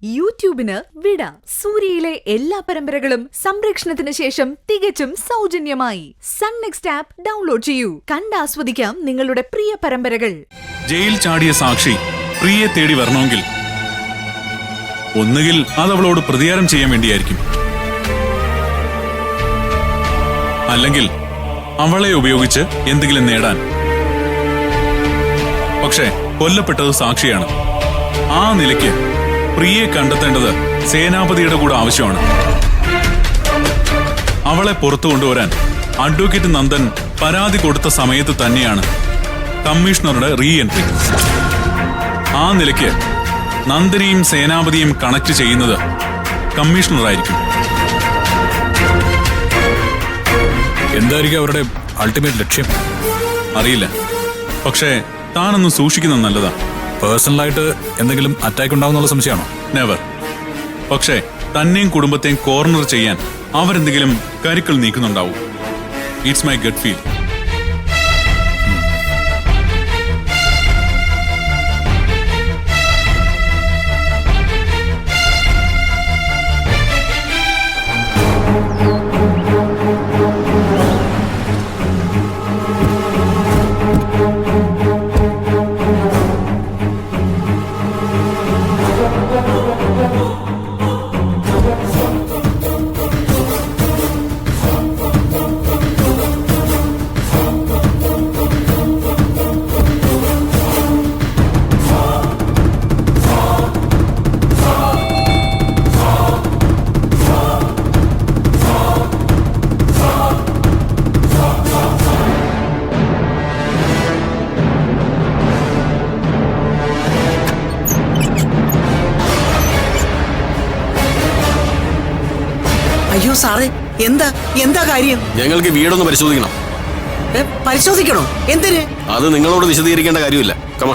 യൂട്യൂബിന് വിട. സൂര്യയിലെ എല്ലാ പരമ്പരകളും സംരക്ഷണത്തിന് ശേഷം തികച്ചും സൗജന്യമായി സൺ നെക്സ്റ്റ് ആപ്പ് ഡൗൺലോഡ് ചെയ്യൂ. കണ്ടാസ്വദിക്കാം നിങ്ങളുടെ പ്രിയ പരമ്പരകൾ. ജയിൽ ചാടിയ സാക്ഷി പ്രിയെ തേടി വരണമെങ്കിൽ ഒന്നുകിൽ അത് അവളോട് പ്രതികാരം ചെയ്യാൻ വേണ്ടിയായിരിക്കും, അല്ലെങ്കിൽ അവളെ ഉപയോഗിച്ച് എന്തെങ്കിലും നേടാൻ. പക്ഷേ കൊല്ലപ്പെട്ടത് സാക്ഷിയാണ്. ആ നിലയ്ക്ക് പ്രിയെ കണ്ടെത്തേണ്ടത് സേനാപതിയുടെ കൂടെ ആവശ്യമാണ്. അവളെ പുറത്തു കൊണ്ടുവരാൻ അഡ്വക്കേറ്റ് നന്ദൻ പരാതി കൊടുത്ത സമയത്ത് തന്നെയാണ് കമ്മീഷണറുടെ റീ എൻട്രി. ആ നിലയ്ക്ക് നന്ദനെയും സേനാപതിയും കണക്ട് ചെയ്യുന്നത് കമ്മീഷണറായിരിക്കും. എന്തായിരിക്കും അവരുടെ അൾട്ടിമേറ്റ് ലക്ഷ്യം അറിയില്ല, പക്ഷേ താനൊന്ന് സൂക്ഷിക്കുന്നത് നല്ലതാ. പേഴ്സണലായിട്ട് എന്തെങ്കിലും അറ്റാക്ക് ഉണ്ടാവുന്നുള്ള സംശയമാണോ? നെവർ. പക്ഷേ തന്നെയും കുടുംബത്തെയും കോർണർ ചെയ്യാൻ അവരെന്തെങ്കിലും കരുക്കൾ നീക്കുന്നുണ്ടാവും. It's my gut feel. അയ്യോ സാറേ, എന്താ കാര്യം? ഞങ്ങൾക്ക് വീടൊന്ന് പരിശോധിക്കണം. പരിശോധിക്കണോ? എന്തിന്? അത് നിങ്ങളോട് വിശദീകരിക്കേണ്ട കാര്യമില്ല. കമാ.